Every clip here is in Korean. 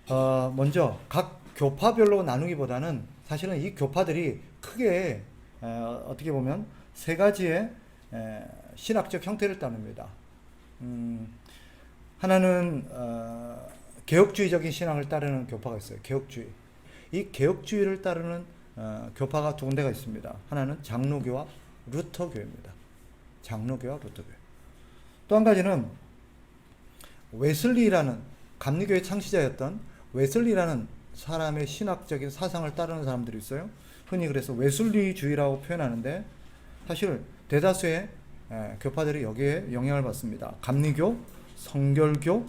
먼저 각 교파별로 나누기보다는 사실은 이 교파들이 크게 어떻게 보면 세 가지의 신학적 형태를 따릅니다. 하나는 개혁주의적인 신앙을 따르는 교파가 있어요. 개혁주의. 이 개혁주의를 따르는 교파가 두 군데가 있습니다. 하나는 장로교와 루터교입니다. 장로교와 루터교. 또 한 가지는 웨슬리라는 감리교의 창시자였던 웨슬리라는 사람의 신학적인 사상을 따르는 사람들이 있어요. 흔히 그래서 웨슬리주의라고 표현하는데 사실 대다수의 교파들이 여기에 영향을 받습니다. 감리교, 성결교,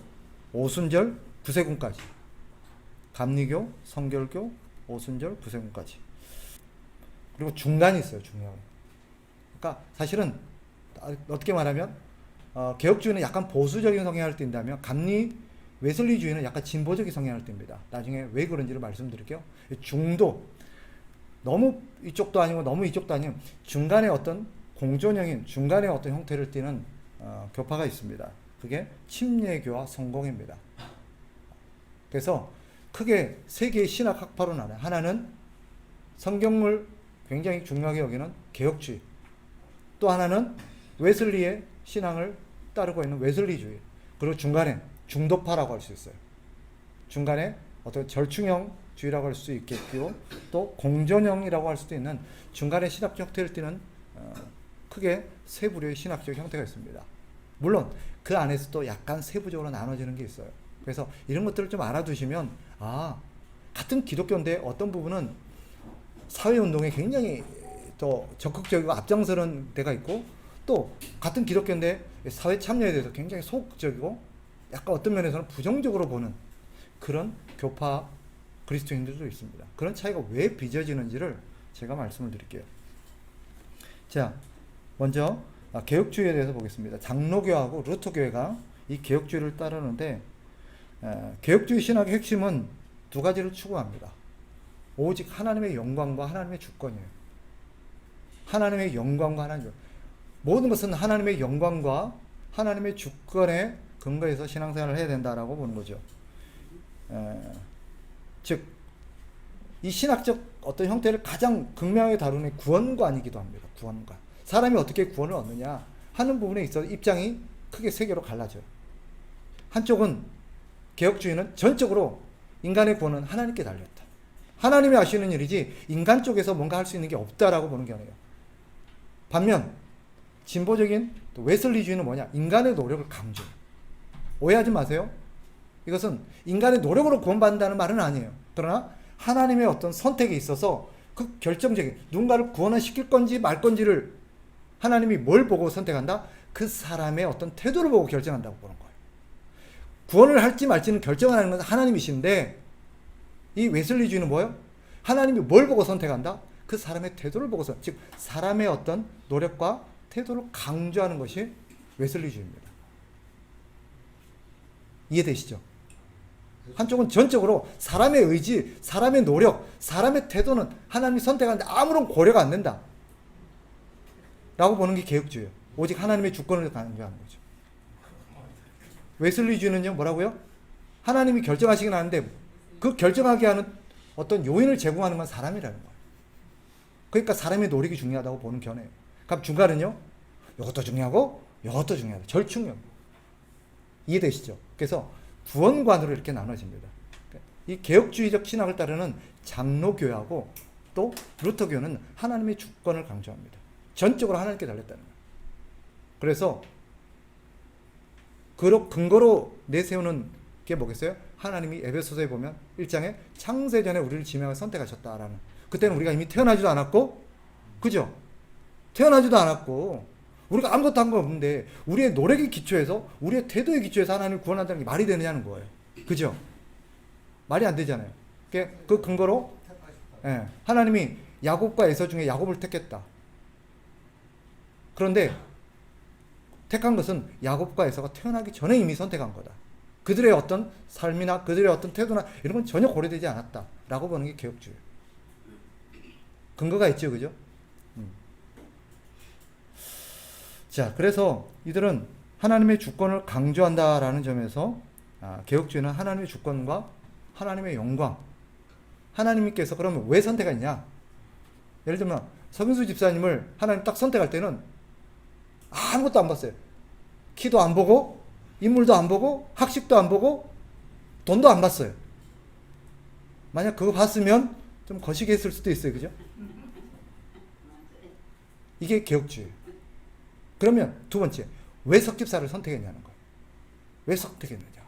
오순절, 구세군까지. 감리교, 성결교, 오순절, 구세군까지. 그리고 중간이 있어요. 중간. 그러니까 사실은 어떻게 말하면 개혁주의는 약간 보수적인 성향을 띈다면 감리 웨슬리주의는 약간 진보적인 성향을 띱니다. 나중에 왜 그런지를 말씀드릴게요. 중도, 너무 이쪽도 아니고 너무 이쪽도 아닌 중간에 어떤 공존형인 중간에 어떤 형태를 띠는 교파가 있습니다. 그게 침례교와 성공입니다. 그래서 크게 세 개의 신학 학파로 나눠요. 하나는 성경을 굉장히 중요하게 여기는 개혁주의, 또 하나는 웨슬리의 신앙을 따르고 있는 웨슬리주의, 그리고 중간에 중도파라고 할 수 있어요. 중간에 어떤 절충형주의라고 할 수 있겠고 또 공존형이라고 할 수도 있는 중간에 신학 형태를 띠는 크게 세 부류의 신학적 형태가 있습니다. 물론 그 안에서도 약간 세부적으로 나눠지는 게 있어요. 그래서 이런 것들을 좀 알아두시면 같은 기독교인데 어떤 부분은 사회운동에 굉장히 더 적극적이고 앞장서는 데가 있고 또 같은 기독교인데 사회 참여에 대해서 굉장히 소극적이고 약간 어떤 면에서는 부정적으로 보는 그런 교파 그리스도인들도 있습니다. 그런 차이가 왜 빚어지는지를 제가 말씀을 드릴게요. 자, 먼저 개혁주의에 대해서 보겠습니다. 장로교하고 루터교회가 이 개혁주의를 따르는데 개혁주의 신학의 핵심은 두 가지를 추구합니다. 오직 하나님의 영광과 하나님의 주권이에요. 하나님의 영광과 하나님의 모든 것은 하나님의 영광과 하나님의 주권에 근거해서 신앙생활을 해야 된다라고 보는 거죠. 즉, 이 신학적 어떤 형태를 가장 극명하게 다루는 게 구원관이기도 합니다. 구원관. 사람이 어떻게 구원을 얻느냐 하는 부분에 있어서 입장이 크게 세 개로 갈라져요. 한쪽은 개혁주의는 전적으로 인간의 구원은 하나님께 달렸다. 하나님이 하시는 일이지 인간 쪽에서 뭔가 할 수 있는 게 없다라고 보는 견해예요. 반면 진보적인 또 웨슬리주의는 뭐냐? 인간의 노력을 강조해요. 오해하지 마세요. 이것은 인간의 노력으로 구원받는다는 말은 아니에요. 그러나 하나님의 어떤 선택에 있어서 그 결정적인 누군가를 구원을 시킬 건지 말 건지를 하나님이 뭘 보고 선택한다? 그 사람의 어떤 태도를 보고 결정한다고 보는 거예요. 구원을 할지 말지는 결정하는 건 하나님이신데 이 웨슬리주의는 뭐예요? 하나님이 뭘 보고 선택한다? 그 사람의 태도를 보고서, 즉 사람의 어떤 노력과 태도를 강조하는 것이 웨슬리주의입니다. 이해되시죠? 한쪽은 전적으로 사람의 의지, 사람의 노력, 사람의 태도는 하나님이 선택하는데 아무런 고려가 안 된다 라고 보는 게 개혁주의예요. 오직 하나님의 주권을 강조하는 거죠. 웨슬리주의는요 뭐라고요? 하나님이 결정하시긴 하는데 그 결정하게 하는 어떤 요인을 제공하는 건 사람이라는 거예요. 그러니까 사람의 노력이 중요하다고 보는 견해예요. 그럼 중간은요, 이것도 중요하고 이것도 중요하다. 절충형. 이해되시죠? 그래서 구원관으로 이렇게 나눠집니다. 이 개혁주의적 신학을 따르는 장로교하고 또 루터교는 하나님의 주권을 강조합니다. 전적으로 하나님께 달렸다는 거예요. 그래서 근거로 내세우는 게 뭐겠어요? 하나님이 에베소서에 보면 1장에 창세전에 우리를 지명해 선택하셨다라는, 그때는 우리가 이미 태어나지도 않았고, 그죠? 태어나지도 않았고 우리가 아무것도 한 거 없는데 우리의 노력의 기초에서, 우리의 태도의 기초에서 하나님을 구원한다는 게 말이 되느냐는 거예요. 그죠? 말이 안 되잖아요. 그 근거로 하나님이 야곱과 에서 중에 야곱을 택했다. 그런데 택한 것은 야곱과 에서가 태어나기 전에 이미 선택한 거다. 그들의 어떤 삶이나 그들의 어떤 태도나 이런 건 전혀 고려되지 않았다라고 보는 게 개혁주의예요. 근거가 있죠, 그죠? 자, 그래서 이들은 하나님의 주권을 강조한다라는 점에서 개혁주의는 하나님의 주권과 하나님의 영광. 하나님께서 그러면 왜 선택했냐? 예를 들면 서민수 집사님을 하나님 딱 선택할 때는 아무것도 안 봤어요. 키도 안 보고 인물도 안 보고 학식도 안 보고 돈도 안 봤어요. 만약 그거 봤으면 좀 거시기했을 수도 있어요. 그죠? 이게 개혁주의예요. 그러면 두 번째, 왜 석집사를 선택했냐는 거예요. 왜 선택했느냐?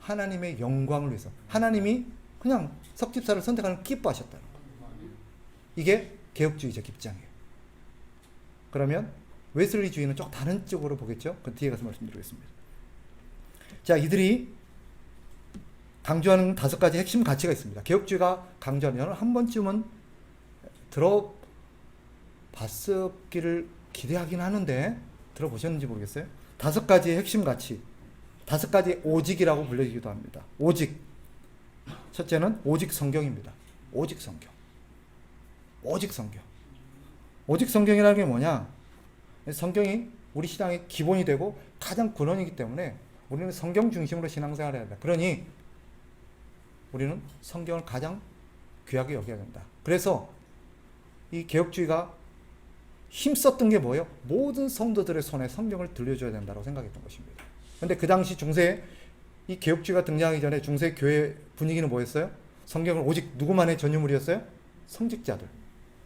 하나님의 영광을 위해서. 하나님이 그냥 석집사를 선택하는 기뻐하셨다는 거예요. 이게 개혁주의적 입장이에요. 그러면 웨슬리주의는 좀 다른 쪽으로 보겠죠? 그 뒤에 가서 말씀드리겠습니다. 자, 이들이 강조하는 5가지 핵심 가치가 있습니다. 개혁주의가 강조하는, 저는 한 번쯤은 들어봤기를 기대하긴 하는데 들어보셨는지 모르겠어요. 5가지의 핵심 가치, 5가지 오직이라고 불리기도 합니다. 오직. 첫째는 오직 성경입니다. 오직 성경. 오직 성경. 오직 성경이라는 게 뭐냐? 성경이 우리 신앙의 기본이 되고 가장 근원이기 때문에 우리는 성경 중심으로 신앙생활을 해야 된다. 그러니 우리는 성경을 가장 귀하게 여겨야 된다. 그래서 이 개혁주의가 힘썼던 게 뭐예요? 모든 성도들의 손에 성경을 들려줘야 된다고 생각했던 것입니다. 그런데 그 당시 중세에 이 개혁주의가 등장하기 전에 중세 교회 분위기는 뭐였어요? 성경을 오직 누구만의 전유물이었어요? 성직자들.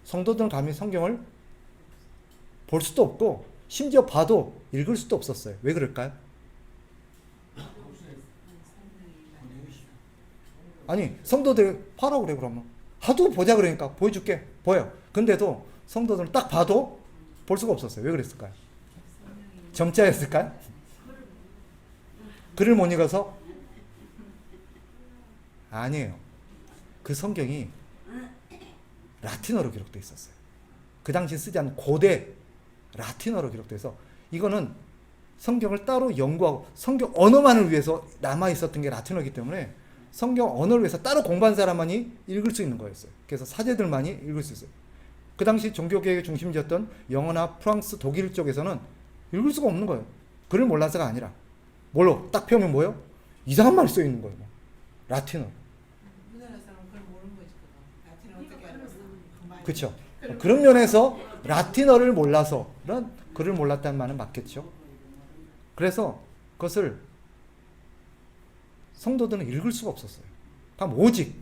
성도들은 감히 성경을 볼 수도 없고 심지어 봐도 읽을 수도 없었어요. 왜 그럴까요? 아니, 성도들 봐라 그래. 그러면 하도 보자 그러니까 보여줄게. 보여. 근데도 성도들은 딱 봐도 볼 수가 없었어요. 왜 그랬을까요? 점자였을까요? 글을 못 읽어서? 아니에요. 그 성경이 라틴어로 기록되어 있었어요. 그 당시 쓰지 않는 고대 라틴어로 기록돼서 이거는 성경을 따로 연구하고 성경 언어만을 위해서 남아 있었던 게 라틴어이기 때문에 성경 언어를 위해서 따로 공부한 사람만이 읽을 수 있는 거였어요. 그래서 사제들만이 읽을 수 있어요. 그 당시 종교개혁의 중심지였던 영어나 프랑스, 독일 쪽에서는 읽을 수가 없는 거예요. 글을 몰라서가 아니라 뭘로 딱 펴면 뭐예요? 이상한 말이 써 있는 거예요. 라틴어. 우리나라 사람 그걸 모르는 거지. 라틴어 어떻게 알았어? 그렇죠. 그런 면에서 라틴어를 몰라서는 글을 몰랐다는 말은 맞겠죠. 그래서 그것을 성도들은 읽을 수가 없었어요. 그럼 오직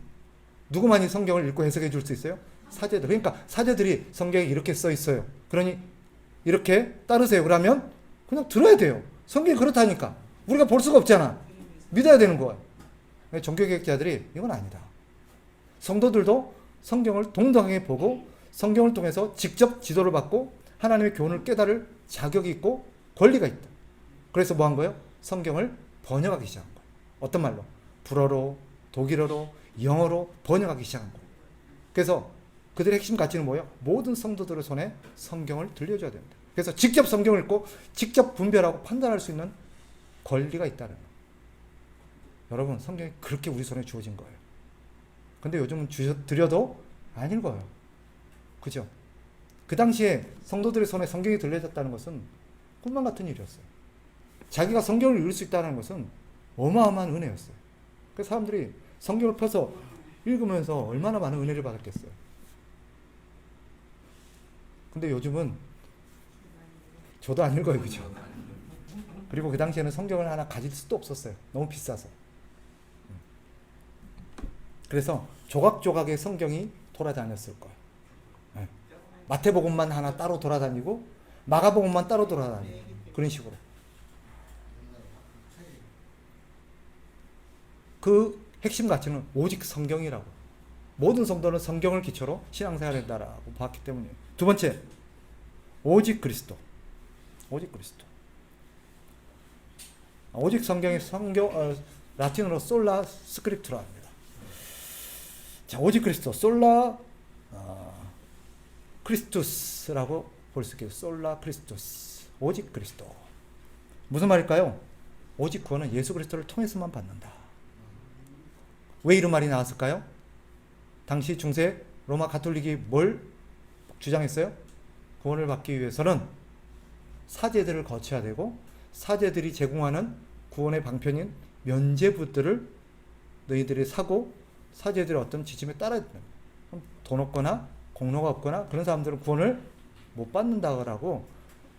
누구만이 성경을 읽고 해석해 줄 수 있어요? 사제들. 그러니까 사제들이 성경에 이렇게 써 있어요. 그러니 이렇게 따르세요. 그러면 그냥 들어야 돼요. 성경이 그렇다니까. 우리가 볼 수가 없잖아. 믿어야 되는 거예요. 종교개혁자들이 이건 아니다. 성도들도 성경을 동등하게 보고 성경을 통해서 직접 지도를 받고 하나님의 교훈을 깨달을 자격이 있고 권리가 있다. 그래서 뭐 한 거예요? 성경을 번역하기 시작한 거예요. 어떤 말로? 불어로, 독일어로, 영어로 번역하기 시작한 거예요. 그래서 그들의 핵심 가치는 뭐예요? 모든 성도들의 손에 성경을 들려줘야 된다. 그래서 직접 성경을 읽고 직접 분별하고 판단할 수 있는 권리가 있다는 거예요. 여러분, 성경이 그렇게 우리 손에 주어진 거예요. 근데 요즘은 드려도 안 읽어요. 그죠? 그 당시에 성도들의 손에 성경이 들려졌다는 것은 꿈만 같은 일이었어요. 자기가 성경을 읽을 수 있다는 것은 어마어마한 은혜였어요. 그 사람들이 성경을 펴서 읽으면서 얼마나 많은 은혜를 받았겠어요. 근데 요즘은 저도 안 읽어요. 그죠? 그리고 그 당시에는 성경을 하나 가질 수도 없었어요. 너무 비싸서. 그래서 조각조각의 성경이 돌아다녔을 거예요. 네. 마태복음만 하나 따로 돌아다니고 마가복음만 따로 돌아다니고 그런 식으로. 그 핵심 가치는 오직 성경이라고. 모든 성도는 성경을 기초로 신앙생활을 한다라고 봤기 때문이에요. 두 번째, 오직 그리스도. 오직 그리스도. 오직 성경의 라틴어로 솔라 스크립투라 합니다. 자, 오직 그리스도, 솔라 크리스투스라고 볼 수 있겠죠. 솔라 크리스투스, 오직 그리스도. 무슨 말일까요? 오직 구원은 예수 그리스도를 통해서만 받는다. 왜 이런 말이 나왔을까요? 당시 중세 로마 가톨릭이 뭘 주장했어요? 구원을 받기 위해서는 사제들을 거쳐야 되고 사제들이 제공하는 구원의 방편인 면죄부들을 너희들의 사고, 사제들의 어떤 지침에 따라야 된다. 돈 없거나 공로가 없거나 그런 사람들은 구원을 못 받는다고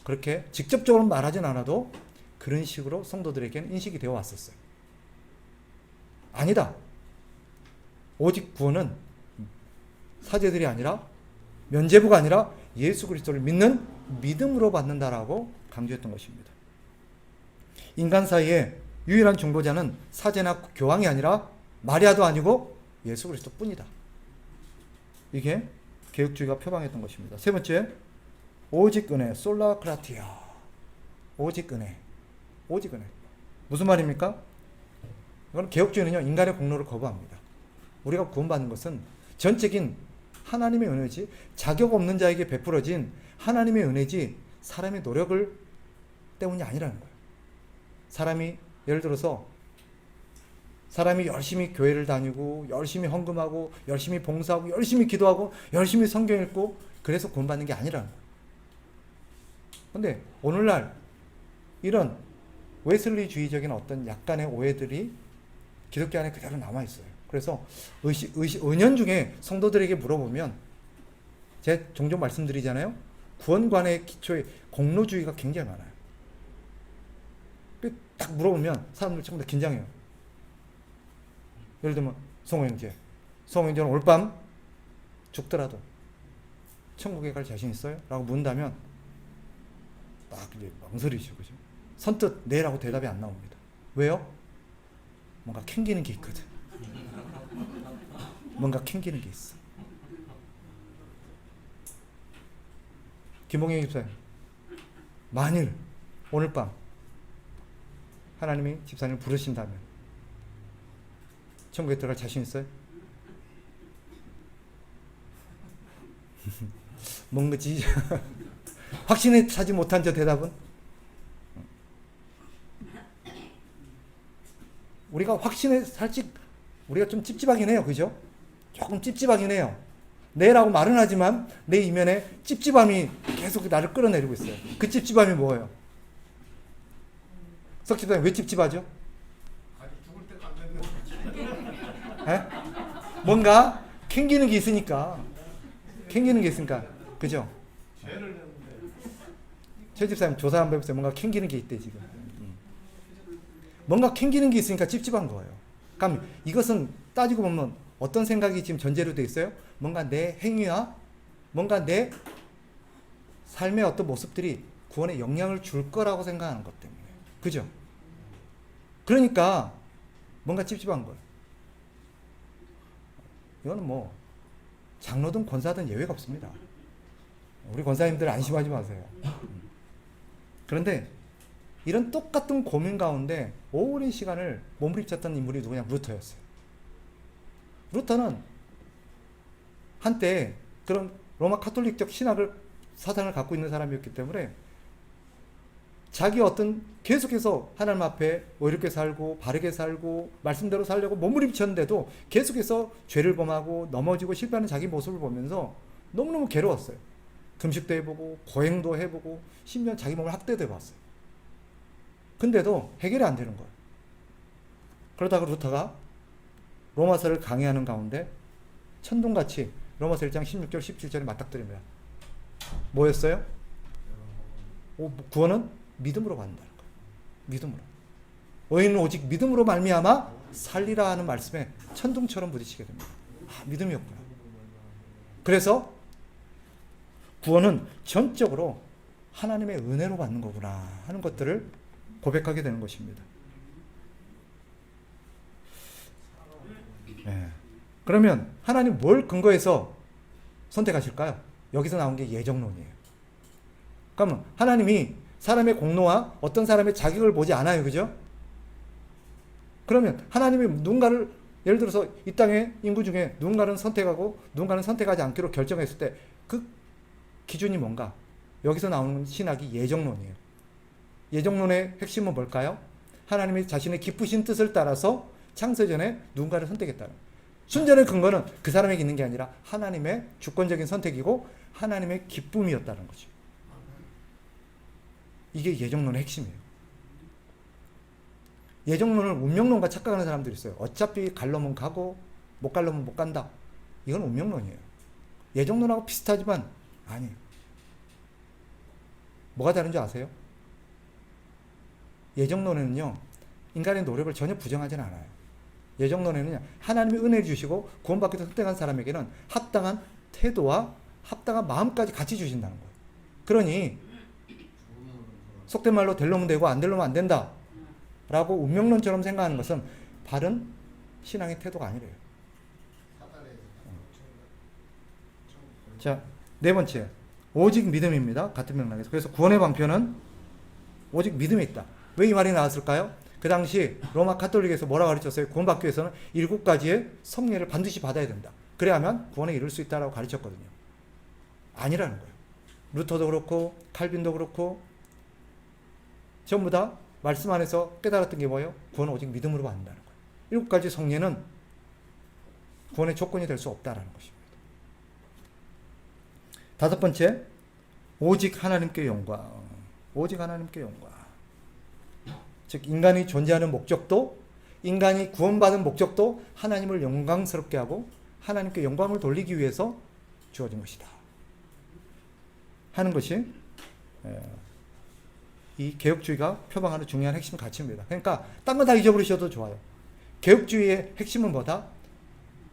그렇게 직접적으로 말하진 않아도 그런 식으로 성도들에게는 인식이 되어 왔었어요. 아니다. 오직 구원은 사제들이 아니라 면죄부가 아니라 예수 그리스도를 믿는 믿음으로 받는다라고 강조했던 것입니다. 인간 사이에 유일한 중보자는 사제나 교황이 아니라 마리아도 아니고 예수 그리스도뿐이다. 이게 개혁주의가 표방했던 것입니다. 세 번째, 오직 은혜, 솔라 그라티아. 오직 은혜. 오직 은혜. 무슨 말입니까? 이건 개혁주의는요, 인간의 공로를 거부합니다. 우리가 구원받는 것은 전적인 하나님의 은혜지, 자격 없는 자에게 베풀어진 하나님의 은혜지, 사람의 노력을 때문이 아니라는 거예요. 사람이, 예를 들어서 사람이 열심히 교회를 다니고 열심히 헌금하고 열심히 봉사하고 열심히 기도하고 열심히 성경 읽고 그래서 구원받는 게 아니라는 거예요. 근데 오늘날 이런 웨슬리주의적인 어떤 약간의 오해들이 기독교 안에 그대로 남아있어요. 그래서 은연중에 성도들에게 물어보면 제가 종종 말씀드리잖아요. 구원관의 기초에 공로주의가 굉장히 많아요. 딱 물어보면 사람들 전부 다 긴장해요. 예를 들면 성호 형제는 오늘 밤 죽더라도 천국에 갈 자신 있어요? 라고 문다면 막 이제 망설이죠. 그죠? 선뜻 네라고 대답이 안 나옵니다. 왜요? 뭔가 캥기는 게 있거든. 뭔가 캥기는 게 있어. 김봉영 집사님, 만일 오늘 밤 하나님이 집사님을 부르신다면 천국에 들어갈 자신 있어요? 뭔가지 확신에 차지 못한 저 대답은 우리가 확신에 살짝 우리가 좀 찝찝하긴 해요. 그죠? 조금 찝찝하긴 해요. 네라고 말은 하지만 내 이면에 찝찝함이 계속 나를 끌어내리고 있어요. 그 찝찝함이 뭐예요? 석집사님 왜 찝찝하죠? 에? 뭔가 캥기는 게 있으니까. 그죠? 최 집사님 조사 한번 해보세요. 뭔가 캥기는 게 있대 지금. 뭔가 캥기는 게 있으니까 찝찝한 거예요. 그럼 이것은 따지고 보면 어떤 생각이 지금 전제로 돼 있어요? 뭔가 내 행위와 뭔가 내 삶의 어떤 모습들이 구원에 영향을 줄 거라고 생각하는 것 때문에. 그죠? 그러니까 뭔가 찝찝한 거예요. 이거는 뭐 장로든 권사든 예외가 없습니다. 우리 권사님들 안심하지 마세요. 그런데 이런 똑같은 고민 가운데 오랜 시간을 몸부림쳤던 인물이 누구냐? 루터였어요. 루터는 한때 그런 로마 카톨릭적 사상을 갖고 있는 사람이었기 때문에 자기 어떤 계속해서 하나님 앞에 의롭게 살고 바르게 살고 말씀대로 살려고 몸부림쳤는데도 계속해서 죄를 범하고 넘어지고 실패하는 자기 모습을 보면서 너무너무 괴로웠어요. 금식도 해보고 고행도 해보고 심지어 자기 몸을 학대도 해봤어요. 근데도 해결이 안 되는 거예요. 그러다가 루터가 로마서를 강의하는 가운데 천둥같이 로마서 1장 16절 17절에 맞닥뜨립니다. 뭐였어요? 구원은 믿음으로 받는다는 거예요. 믿음으로. 의인은 오직 믿음으로 말미암아 살리라 하는 말씀에 천둥처럼 부딪히게 됩니다. 아, 믿음이었구나. 그래서 구원은 전적으로 하나님의 은혜로 받는 거구나 하는 것들을 고백하게 되는 것입니다. 네. 그러면 하나님 뭘 근거해서 선택하실까요? 여기서 나온 게 예정론이에요. 그러면 하나님이 사람의 공로와 어떤 사람의 자격을 보지 않아요. 그죠? 그러면 하나님이 누군가를 예를 들어서 이 땅의 인구 중에 누군가는 선택하고 누군가는 선택하지 않기로 결정했을 때 그 기준이 뭔가? 여기서 나오는 신학이 예정론이에요. 예정론의 핵심은 뭘까요? 하나님이 자신의 기쁘신 뜻을 따라서 창세전에 누군가를 선택했다는 거예요. 순전의 근거는 그 사람에게 있는 게 아니라 하나님의 주권적인 선택이고 하나님의 기쁨이었다는 거죠. 이게 예정론의 핵심이에요. 예정론을 운명론과 착각하는 사람들이 있어요. 어차피 갈 놈은 가고 못 갈 놈은 못 간다. 이건 운명론이에요. 예정론하고 비슷하지만 아니에요. 뭐가 다른지 아세요? 예정론에는요, 인간의 노력을 전혀 부정하지는 않아요. 예정론에는 하나님이 은혜 주시고 구원받기 위해서 선택한 사람에게는 합당한 태도와 합당한 마음까지 같이 주신다는 거예요. 그러니 속된 말로 될 놈은 되고 안 될 놈은 안 된다 라고 운명론처럼 생각하는 것은 바른 신앙의 태도가 아니래요. 자, 네 번째, 오직 믿음입니다. 같은 맥락에서. 그래서 구원의 방편은 오직 믿음에 있다. 왜 이 말이 나왔을까요? 그 당시 로마 카톨릭에서 뭐라고 가르쳤어요? 구원받기 위해서는 7가지의 성례를 반드시 받아야 된다. 그래야만 구원에 이룰 수 있다라고 가르쳤거든요. 아니라는 거예요. 루터도 그렇고 칼빈도 그렇고 전부 다 말씀 안에서 깨달았던 게 뭐예요? 구원은 오직 믿음으로 받는다는 거예요. 7가지 성례는 구원의 조건이 될 수 없다라는 것입니다. 다섯 번째, 오직 하나님께 영광. 오직 하나님께 영광. 즉 인간이 존재하는 목적도, 인간이 구원받은 목적도 하나님을 영광스럽게 하고 하나님께 영광을 돌리기 위해서 주어진 것이다 하는 것이 이 개혁주의가 표방하는 중요한 핵심 가치입니다. 그러니까 딴 거 다 잊어버리셔도 좋아요. 개혁주의의 핵심은 뭐다?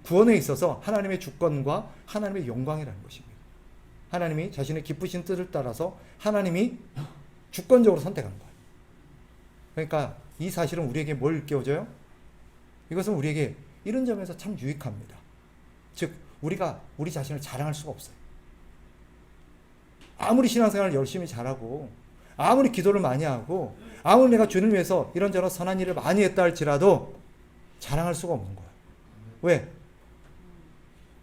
구원에 있어서 하나님의 주권과 하나님의 영광이라는 것입니다. 하나님이 자신의 기쁘신 뜻을 따라서 하나님이 주권적으로 선택한 거예요. 그러니까 이 사실은 우리에게 뭘 일깨워줘요? 이것은 우리에게 이런 점에서 참 유익합니다. 즉 우리가 우리 자신을 자랑할 수가 없어요. 아무리 신앙생활을 열심히 잘하고 아무리 기도를 많이 하고 아무리 내가 주님을 위해서 이런저런 선한 일을 많이 했다 할지라도 자랑할 수가 없는 거예요. 왜?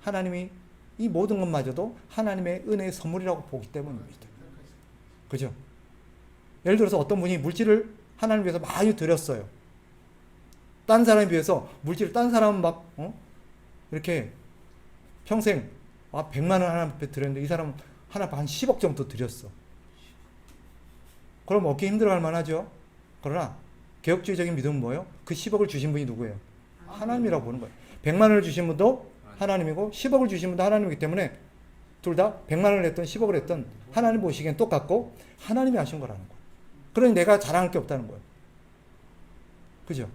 하나님이 이 모든 것마저도 하나님의 은혜의 선물이라고 보기 때문입니다. 그죠? 예를 들어서 어떤 분이 물질을 하나님 위해서 많이 드렸어요. 딴 사람에 비해서 물질을 딴 사람은 막 이렇게 평생 100만 원 하나님 앞에 드렸는데 이 사람은 하나 한 10억 정도 드렸어. 그럼 얻기 힘들어할 만하죠. 그러나 개혁주의적인 믿음은 뭐예요? 그 10억을 주신 분이 누구예요? 하나님이라고 보는 거예요. 100만 원을 주신 분도 하나님이고 10억을 주신 분도 하나님이기 때문에 둘 다 100만 원을 냈던 10억을 했던 하나님 보시기엔 똑같고 하나님이 하신 거라는 거예요. 그러니 내가 자랑할 게 없다는 거예요. 그죠?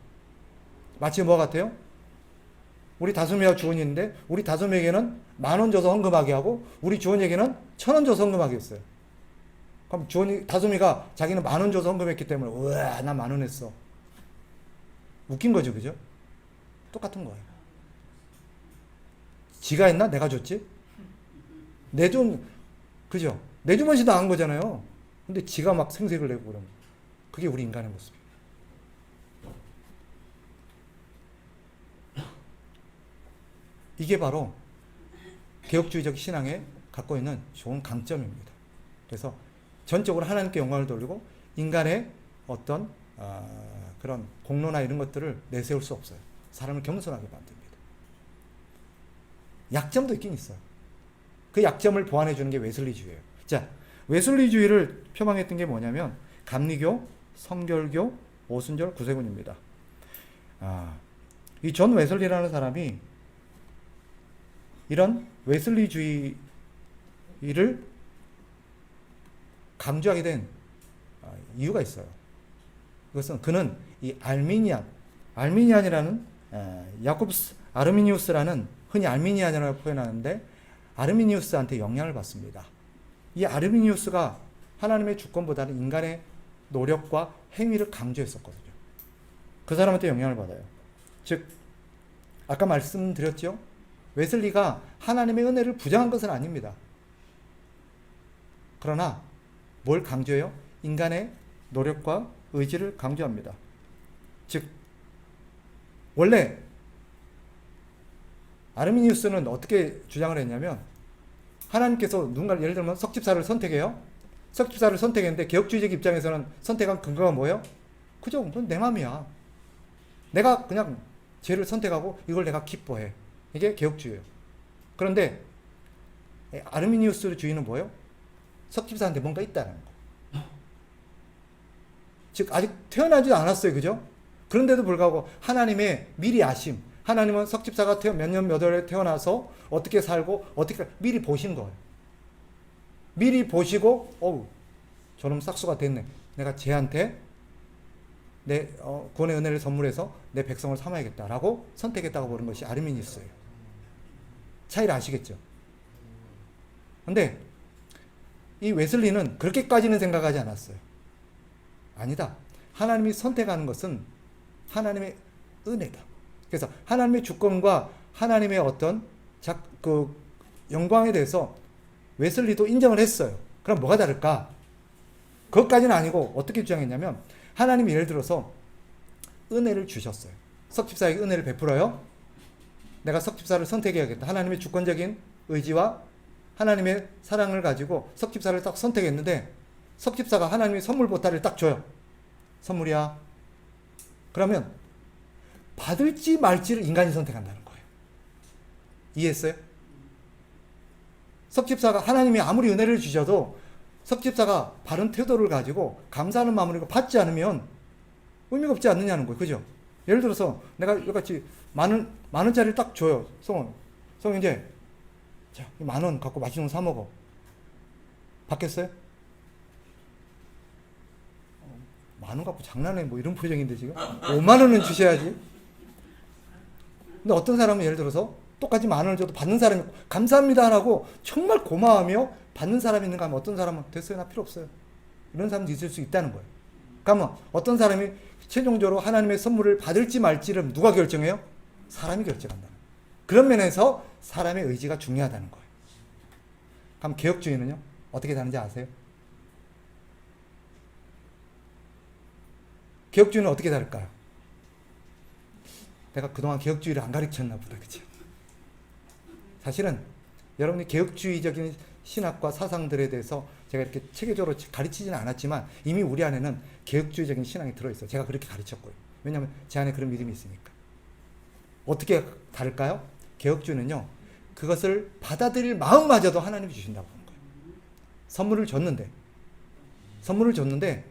마치 뭐 같아요? 우리 다솜이와 주원이 있는데 우리 다솜에게는 10,000원 줘서 헌금하게 하고 우리 주원에게는 1,000원 줘서 헌금하게 했어요. 그럼 다솜이가 자기는 10,000원 줘서 헌금했기 때문에 우와 나 10,000원 했어. 웃긴 거죠. 그죠? 똑같은 거예요. 지가 했나? 내가 줬지? 그죠? 내 주머니 나간 거잖아요. 근데 지가 막 생색을 내고 그러면 그게 우리 인간의 모습이에요. 이게 바로 개혁주의적 신앙에 갖고 있는 좋은 강점입니다. 그래서 전적으로 하나님께 영광을 돌리고 인간의 어떤 그런 공로나 이런 것들을 내세울 수 없어요. 사람을 겸손하게 만듭니다. 약점도 있긴 있어요. 그 약점을 보완해 주는 게 웨슬리주의예요. 자, 웨슬리주의를 표방했던 게 뭐냐면 감리교, 성결교, 오순절, 구세군입니다. 이 존 웨슬리라는 사람이 이런 웨슬리주의를 강조하게 된 이유가 있어요. 그것은 그는 이 알미니안이라는 야코브스 아르미니우스라는 흔히 알미니안이라고 표현하는데 아르미니우스한테 영향을 받습니다. 이 아르미니우스가 하나님의 주권보다는 인간의 노력과 행위를 강조했었거든요. 그 사람한테 영향을 받아요. 즉 아까 말씀드렸죠? 웨슬리가 하나님의 은혜를 부정한 것은 아닙니다. 그러나 뭘 강조해요? 인간의 노력과 의지를 강조합니다. 즉 원래 아르미니우스는 어떻게 주장을 했냐면 하나님께서 누군가를 예를 들면 석집사를 선택해요. 석집사를 선택했는데 개혁주의적 입장에서는 선택한 근거가 뭐예요? 그죠? 그건 내 맘이야. 내가 그냥 죄를 선택하고 이걸 내가 기뻐해. 이게 개혁주의예요. 그런데 아르미니우스 주의는 뭐예요? 석집사한테 뭔가 있다는 거. 즉 아직 태어나지도 않았어요. 그죠? 그런데도 불구하고 하나님의 미리 아심, 하나님은 석집사가 몇 년 몇 월에 태어나서 어떻게 살고 어떻게 미리 보신 거예요. 미리 보시고 어우 저놈 싹수가 됐네. 내가 쟤한테 내 구원의 은혜를 선물해서 내 백성을 삼아야겠다라고 선택했다고 보는 것이 아르미니우스예요. 차이를 아시겠죠? 근데 이 웨슬리는 그렇게까지는 생각하지 않았어요. 아니다. 하나님이 선택하는 것은 하나님의 은혜다. 그래서 하나님의 주권과 하나님의 어떤 그 영광에 대해서 웨슬리도 인정을 했어요. 그럼 뭐가 다를까? 그것까지는 아니고 어떻게 주장했냐면 하나님이 예를 들어서 은혜를 주셨어요. 석집사에게 은혜를 베풀어요. 내가 석집사를 선택해야겠다. 하나님의 주권적인 의지와 하나님의 사랑을 가지고 석집사를 딱 선택했는데 석집사가 하나님의 선물 보따리를 딱 줘요. 선물이야. 그러면 받을지 말지를 인간이 선택한다는 거예요. 이해했어요? 석집사가 하나님이 아무리 은혜를 주셔도 석집사가 바른 태도를 가지고 감사하는 마음으로 받지 않으면 의미가 없지 않느냐는 거예요. 그죠? 예를 들어서 내가 이같이 만 원짜리를 딱 줘요. 성원 이제 자, 10,000원 갖고 맛있는 거 사 먹어. 받겠어요? 10,000원 갖고 장난해 뭐 이런 표정인데 지금 50,000원은 주셔야지. 근데 어떤 사람은 예를 들어서 똑같이 10,000원을 줘도 받는 사람이 감사합니다 하고 정말 고마워하며 받는 사람이 있는가 하면 어떤 사람은 됐어요 나 필요 없어요 이런 사람도 있을 수 있다는 거예요. 그러면 어떤 사람이 최종적으로 하나님의 선물을 받을지 말지를 누가 결정해요? 사람이 결정한다. 그런 면에서 사람의 의지가 중요하다는 거예요. 그럼 개혁주의는요? 어떻게 다른지 아세요? 개혁주의는 어떻게 다를까요? 내가 그동안 개혁주의를 안 가르쳤나 보다. 그치? 사실은 여러분이 개혁주의적인 신학과 사상들에 대해서 제가 이렇게 체계적으로 가르치지는 않았지만 이미 우리 안에는 개혁주의적인 신앙이 들어있어요. 제가 그렇게 가르쳤고요. 왜냐하면 제 안에 그런 믿음이 있으니까. 어떻게 다를까요? 개혁주의는요. 그것을 받아들일 마음마저도 하나님이 주신다고 하는 거예요. 선물을 줬는데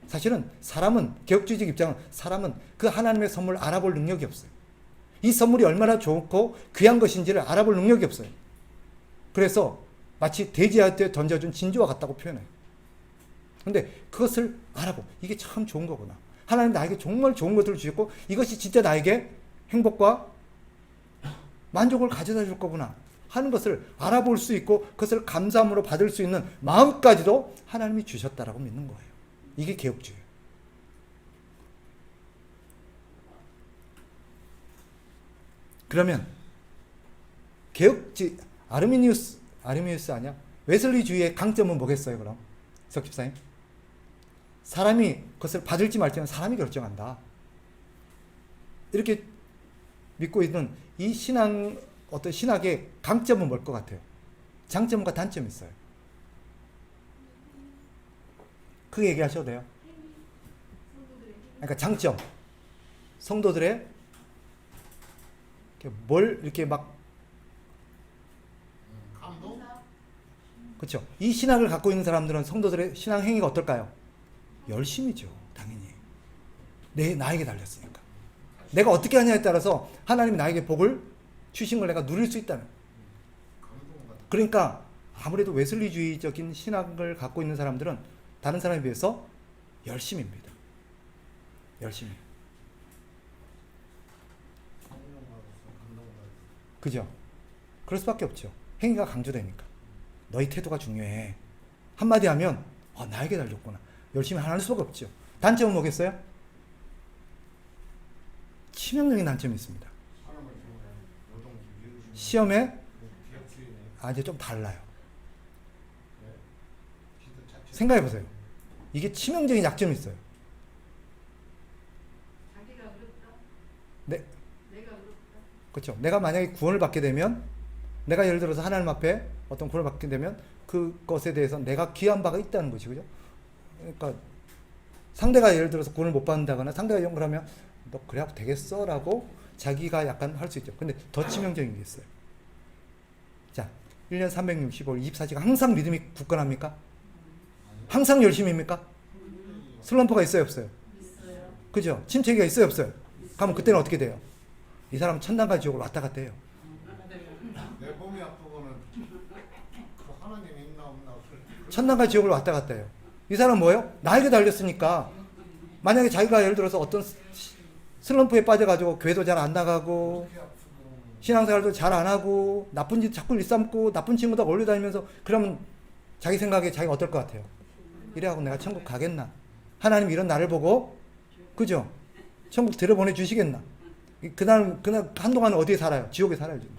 사실은 사람은 개혁주의적 입장은 사람은 그 하나님의 선물을 알아볼 능력이 없어요. 이 선물이 얼마나 좋고 귀한 것인지를 알아볼 능력이 없어요. 그래서 마치 돼지한테 던져준 진주와 같다고 표현해요. 근데 그것을 알아보. 이게 참 좋은 거구나. 하나님 나에게 정말 좋은 것들을 주셨고 이것이 진짜 나에게 행복과 만족을 가져다 줄 거구나 하는 것을 알아볼 수 있고 그것을 감사함으로 받을 수 있는 마음까지도 하나님이 주셨다라고 믿는 거예요. 이게 개혁주의예요. 그러면 개혁주의 아르미니우스 아니야? 웨슬리주의의 강점은 뭐겠어요? 그럼 석집사님 사람이 그것을 받을지 말지는 사람이 결정한다. 이렇게 믿고 있는 이 어떤 신학의 강점은 뭘 것 같아요? 장점과 단점이 있어요. 그 얘기하셔도 돼요. 그러니까 장점 성도들의 뭘 이렇게 막 감동? 그렇죠. 이 신학을 갖고 있는 사람들은 성도들의 신앙 행위가 어떨까요? 열심이죠. 당연히. 나에게 달렸으니까. 내가 어떻게 하냐에 따라서 하나님이 나에게 복을 주신 걸 내가 누릴 수 있다는. 그러니까 아무래도 웨슬리주의적인 신학을 갖고 있는 사람들은 다른 사람에 비해서 열심입니다. 열심히. 그죠? 그럴 수밖에 없죠. 행위가 강조되니까. 너희 태도가 중요해. 한마디 하면 나에게 달렸구나. 열심히 안 할 수가 없죠. 단점은 뭐겠어요? 치명적인 단점이 있습니다. 시험에 이제 좀 달라요. 생각해 보세요. 이게 치명적인 약점이 있어요. 자기가 어렵다. 네. 내가 어렵다. 그렇죠. 내가 만약에 구원을 받게 되면 내가 예를 들어서 하나님 앞에 어떤 구원을 받게 되면 그것에 대해서 내가 귀한 바가 있다는 것이 그죠? 그러니까 상대가 예를 들어서 구원을 못 받는다거나 상대가 이런 걸 하면 너 그래 하고 되겠어? 라고 자기가 약간 할 수 있죠. 근데 더 치명적인 게 있어요. 자, 1년 365일 24시간 항상 믿음이 굳건합니까? 항상 열심히입니까? 슬럼프가 있어요 없어요? 있어요. 그죠? 침체기가 있어요, 없어요? 그러면 그때는 어떻게 돼요? 이 사람은 천당과 지옥을 왔다 갔다 해요. 내 몸이 아프고는 그 하나님이 있나 없나 천당과 지옥을 왔다 갔다 해요. 이 사람은 뭐예요? 나에게 달렸으니까 만약에 자기가 예를 들어서 어떤 슬럼프에 빠져가지고 교회도 잘 안 나가고 그렇게 아프고 신앙생활도 잘 안 하고 나쁜 짓 자꾸 일삼고 나쁜 친구들 어울려 다니면서 그러면 자기 생각에 자기가 어떨 것 같아요? 이래하고 내가 천국 가겠나? 하나님 이런 나를 보고 그죠? 천국 들여보내 주시겠나? 그날 한동안 어디에 살아요? 지옥에 살아요 지금.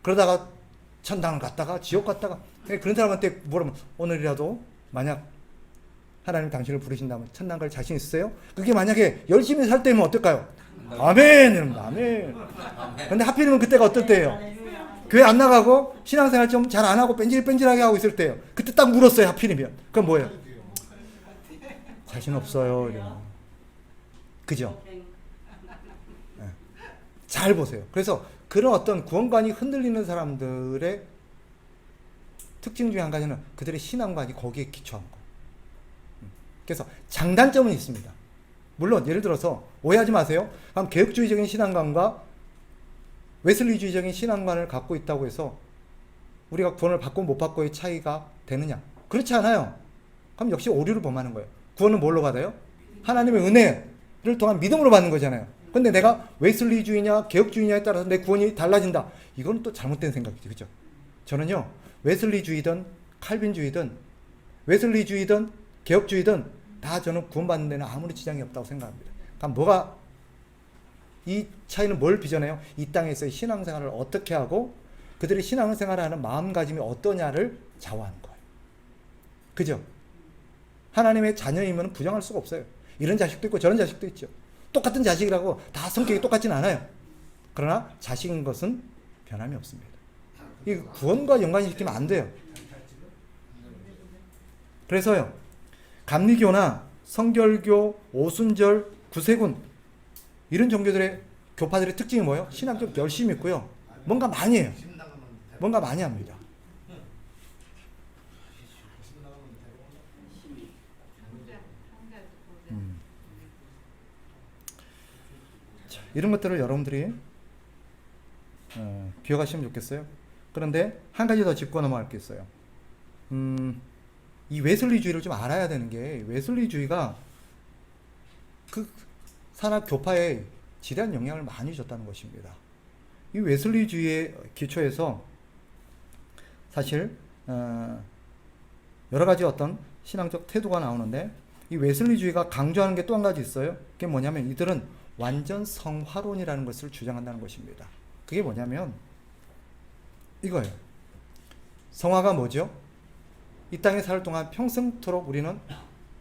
그러다가 천당을 갔다가 지옥 갔다가 그런 사람한테 물으면 오늘이라도 만약 하나님 당신을 부르신다면 천당 갈 자신 있으세요? 그게 만약에 열심히 살 때면 어떨까요? 아멘 이럽니다. 아멘. 근데 하필이면 그때가 어떨 때예요? 교회 안 나가고 신앙생활 좀 잘 안 하고 뺀질뺀질하게 하고 있을 때예요. 그때 딱 물었어요. 하필이면. 그럼 뭐예요? 자신 없어요. 이래요. 그죠? 네. 잘 보세요. 그래서 그런 어떤 구원관이 흔들리는 사람들의 특징 중에 한 가지는 그들의 신앙관이 거기에 기초한 거. 그래서 장단점은 있습니다. 물론 예를 들어서 오해하지 마세요. 그럼 개혁주의적인 신앙관과 웨슬리주의적인 신앙관을 갖고 있다고 해서 우리가 구원을 받고 못 받고의 차이가 되느냐? 그렇지 않아요. 그럼 역시 오류를 범하는 거예요. 구원은 뭘로 받아요? 하나님의 은혜를 통한 믿음으로 받는 거잖아요. 근데 내가 웨슬리주의냐 개혁주의냐에 따라서 내 구원이 달라진다. 이건 또 잘못된 생각이죠. 그죠? 저는요. 웨슬리주의든 칼빈주의든 웨슬리주의든 개혁주의든 다 저는 구원받는 데는 아무런 지장이 없다고 생각합니다. 그럼 뭐가 이 차이는 뭘 빚어내요? 이 땅에서의 신앙생활을 어떻게 하고 그들이 신앙생활을 하는 마음가짐이 어떠냐를 좌우하는 거예요. 그죠? 하나님의 자녀이면 부정할 수가 없어요. 이런 자식도 있고 저런 자식도 있죠. 똑같은 자식이라고 다 성격이 똑같진 않아요. 그러나 자식인 것은 변함이 없습니다. 이 구원과 연관시키면 안 돼요. 그래서요. 감리교나 성결교, 오순절, 구세군 이런 종교들의 교파들의 특징이 뭐예요? 신앙적 열심히 있고요. 뭔가 많이 해요. 뭔가 많이 합니다. 자, 이런 것들을 여러분들이 기억하시면 좋겠어요. 그런데 한 가지 더 짚고 넘어갈 게 있어요. 이 웨슬리주의를 좀 알아야 되는 게 웨슬리주의가 그 산악 교파에 지대한 영향을 많이 줬다는 것입니다. 이 웨슬리주의의 기초에서 사실 여러 가지 어떤 신앙적 태도가 나오는데 이 웨슬리주의가 강조하는 게 또 한 가지 있어요. 그게 뭐냐면 이들은 완전 성화론이라는 것을 주장한다는 것입니다. 그게 뭐냐면 이거예요. 성화가 뭐죠? 이 땅에 살 동안 평생토록 우리는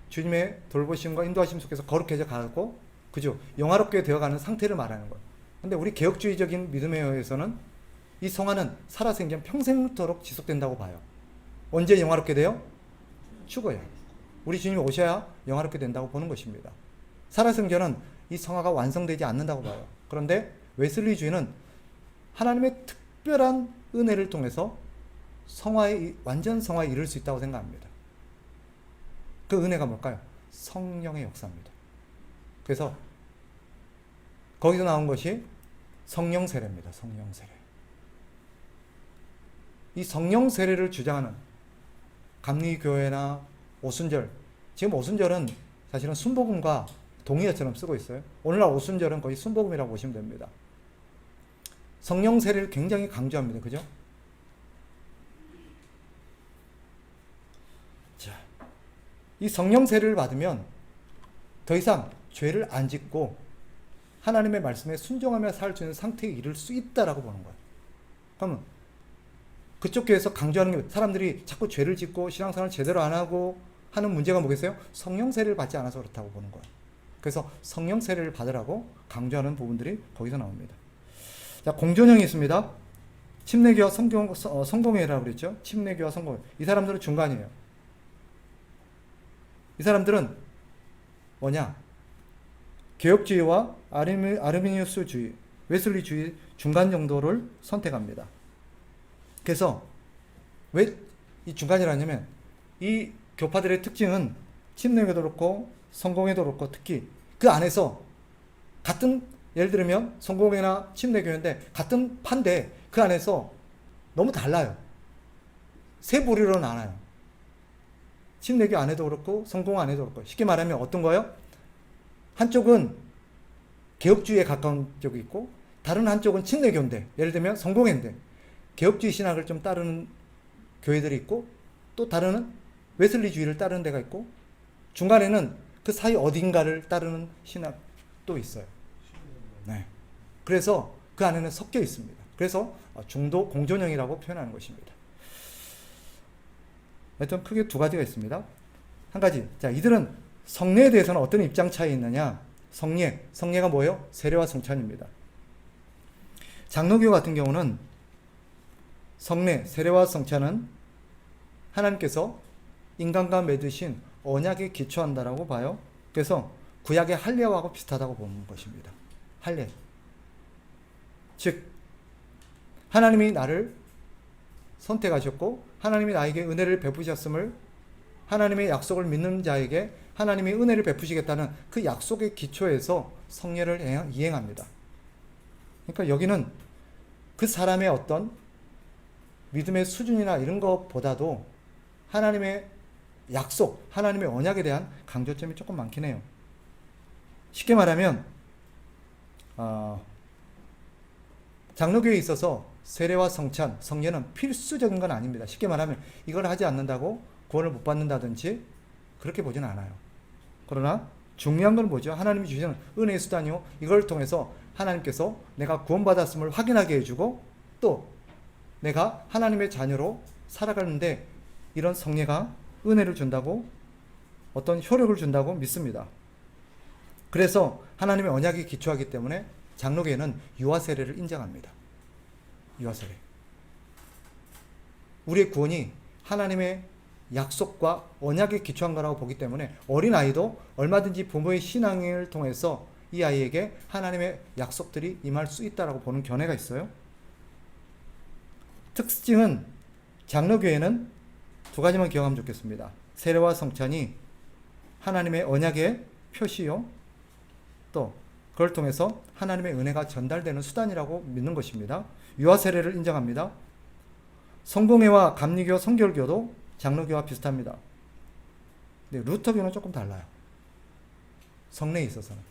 주님의 돌보심과 인도하심 속에서 거룩해져 가고 그죠? 영화롭게 되어가는 상태를 말하는 거예요. 근데 우리 개혁주의적인 믿음에 의해서는 이 성화는 살아생전 평생토록 지속된다고 봐요. 언제 영화롭게 돼요? 죽어요. 우리 주님이 오셔야 영화롭게 된다고 보는 것입니다. 살아생전은 이 성화가 완성되지 않는다고 봐요. 그런데 웨슬리주의는 하나님의 특별한 은혜를 통해서 완전 성화에 이를 수 있다고 생각합니다. 그 은혜가 뭘까요? 성령의 역사입니다. 그래서 거기서 나온 것이 성령 세례입니다. 성령 세례. 이 성령 세례를 주장하는 감리교회나 오순절, 지금 오순절은 사실은 순복음과 동의어처럼 쓰고 있어요. 오늘날 오순절은 거의 순복음이라고 보시면 됩니다. 성령 세례를 굉장히 강조합니다. 그죠? 자, 이 성령 세례를 받으면 더 이상 죄를 안 짓고 하나님의 말씀에 순종하며 살 수 있는 상태에 이를 수 있다라고 보는 거예요. 그러면 그쪽 교회에서 강조하는 게 사람들이 자꾸 죄를 짓고 신앙생활을 제대로 안 하고 하는 문제가 뭐겠어요? 성령 세례를 받지 않아서 그렇다고 보는 거예요. 그래서 성령 세례를 받으라고 강조하는 부분들이 거기서 나옵니다. 자, 공존형이 있습니다. 침례교와 성공회라고 그랬죠. 침례교와 성공회. 이 사람들은 중간이에요. 이 사람들은 뭐냐? 개혁주의와 아르미니우스주의, 웨슬리주의 중간 정도를 선택합니다. 그래서 왜 이 중간이라냐면 이 교파들의 특징은 침례교도 그렇고 성공회도 그렇고 특히 그 안에서 같은 예를 들면 성공회나 침례교회인데 같은 판데 그 안에서 너무 달라요. 세 부류로 나눠요. 침례교 안에도 그렇고 성공 안에도 그렇고 쉽게 말하면 어떤 거요? 한쪽은 개혁주의에 가까운 쪽이 있고 다른 한쪽은 침례교인데 예를 들면 성공회인데 개혁주의 신학을 좀 따르는 교회들이 있고 또 다른 웨슬리주의를 따르는 데가 있고 중간에는 그 사이 어딘가를 따르는 신학도 있어요. 네. 그래서 그 안에는 섞여 있습니다. 그래서 중도 공존형이라고 표현하는 것입니다. 하여튼 크게 두 가지가 있습니다. 한 가지, 자 이들은 성례에 대해서는 어떤 입장 차이 있느냐? 성례가 뭐예요? 세례와 성찬입니다. 장로교 같은 경우는 성례, 세례와 성찬은 하나님께서 인간과 맺으신 언약에 기초한다라고 봐요. 그래서 구약의 할례하고 비슷하다고 보는 것입니다. 할례. 즉 하나님이 나를 선택하셨고 하나님이 나에게 은혜를 베푸셨음을 하나님의 약속을 믿는 자에게 하나님이 은혜를 베푸시겠다는 그 약속의 기초에서 성례를 이행합니다. 그러니까 여기는 그 사람의 어떤 믿음의 수준이나 이런 것보다도 하나님의 약속, 하나님의 언약에 대한 강조점이 조금 많긴 해요. 쉽게 말하면 장로교에 있어서 세례와 성찬, 성례는 필수적인 건 아닙니다. 쉽게 말하면 이걸 하지 않는다고 구원을 못 받는다든지 그렇게 보지는 않아요. 그러나 중요한 건 뭐죠? 하나님이 주시는 은혜의 수단이요. 이걸 통해서 하나님께서 내가 구원받았음을 확인하게 해주고 또 내가 하나님의 자녀로 살아가는데 이런 성례가 은혜를 준다고 어떤 효력을 준다고 믿습니다. 그래서 하나님의 언약에 기초하기 때문에 장로교회는 유아세례를 인정합니다. 유아세례. 우리의 구원이 하나님의 약속과 언약에 기초한 거라고 보기 때문에 어린아이도 얼마든지 부모의 신앙을 통해서 이 아이에게 하나님의 약속들이 임할 수 있다고 보는 견해가 있어요. 특징은 장로교회는 두 가지만 기억하면 좋겠습니다. 세례와 성찬이 하나님의 언약의 표시요. 또 그걸 통해서 하나님의 은혜가 전달되는 수단이라고 믿는 것입니다. 유아세례를 인정합니다. 성공회와 감리교, 성결교도 장로교와 비슷합니다. 근데 루터교는 조금 달라요. 성례에 있어서는.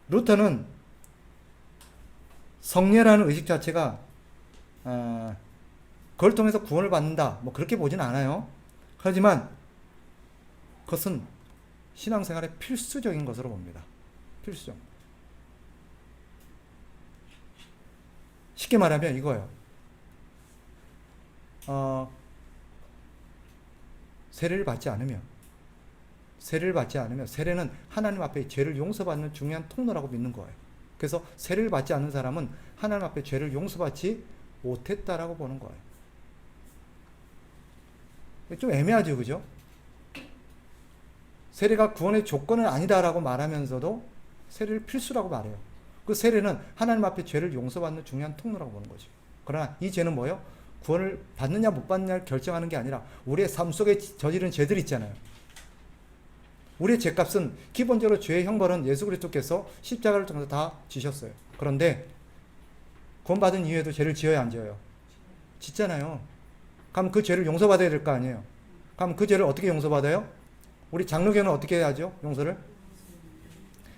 루터는 성례라는 의식 자체가 그걸 통해서 구원을 받는다 뭐 그렇게 보진 않아요. 하지만 그것은 신앙생활의 필수적인 것으로 봅니다. 필수적. 쉽게 말하면 이거예요. 세례를 받지 않으면 세례는 하나님 앞에 죄를 용서받는 중요한 통로라고 믿는 거예요. 그래서 세례를 받지 않는 사람은 하나님 앞에 죄를 용서받지 못했다라고 보는 거예요. 좀 애매하죠, 그죠? 세례가 구원의 조건은 아니다라고 말하면서도 세례를 필수라고 말해요. 그 세례는 하나님 앞에 죄를 용서받는 중요한 통로라고 보는 거죠. 그러나 이 죄는 뭐예요? 구원을 받느냐 못 받느냐를 결정하는 게 아니라 우리의 삶 속에 저지른 죄들 있잖아요. 우리의 죄값은 기본적으로 죄의 형벌은 예수 그리스도께서 십자가를 통해서 다 지셨어요. 그런데 구원받은 이후에도 죄를 지어야 안 지어요? 짓잖아요. 그럼 그 죄를 용서받아야 될 거 아니에요. 그럼 그 죄를 어떻게 용서받아요? 우리 장로교는 어떻게 해야죠? 용서를?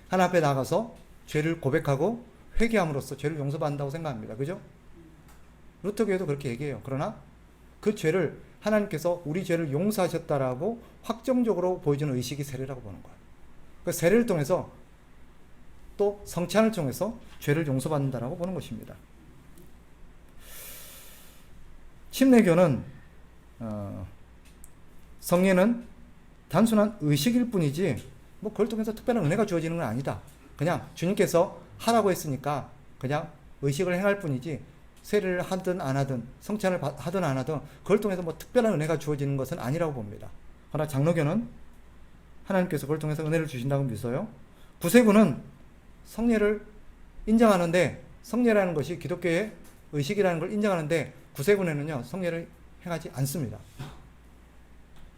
하나님 앞에 나가서 죄를 고백하고 회개함으로써 죄를 용서받는다고 생각합니다. 그죠? 루터교회도 그렇게 얘기해요. 그러나 그 죄를 하나님께서 우리 죄를 용서하셨다라고 확정적으로 보여주는 의식이 세례라고 보는 거예요. 그 세례를 통해서 또 성찬을 통해서 죄를 용서받는다라고 보는 것입니다. 침례교는 성례는 단순한 의식일 뿐이지 뭐 그걸 통해서 특별한 은혜가 주어지는 건 아니다. 그냥 주님께서 하라고 했으니까 그냥 의식을 행할 뿐이지 세례를 하든 안 하든 성찬을 하든 안 하든 그걸 통해서 뭐 특별한 은혜가 주어지는 것은 아니라고 봅니다. 그러나 장로교는 하나님께서 그걸 통해서 은혜를 주신다고 믿어요. 구세군은 성례를 인정하는데 성례라는 것이 기독교의 의식이라는 걸 인정하는데 구세군에는요 성례를 행하지 않습니다.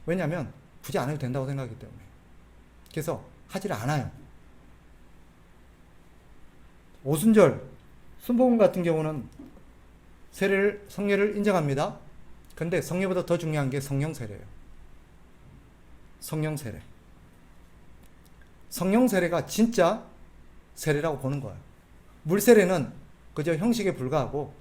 왜냐하면 굳이 안 해도 된다고 생각하기 때문에. 그래서 하지를 않아요. 오순절, 순복음 같은 경우는 성례를 인정합니다. 근데 성례보다 더 중요한 게 성령 세례예요. 성령 세례. 성령 세례가 진짜 세례라고 보는 거예요. 물 세례는 그저 형식에 불과하고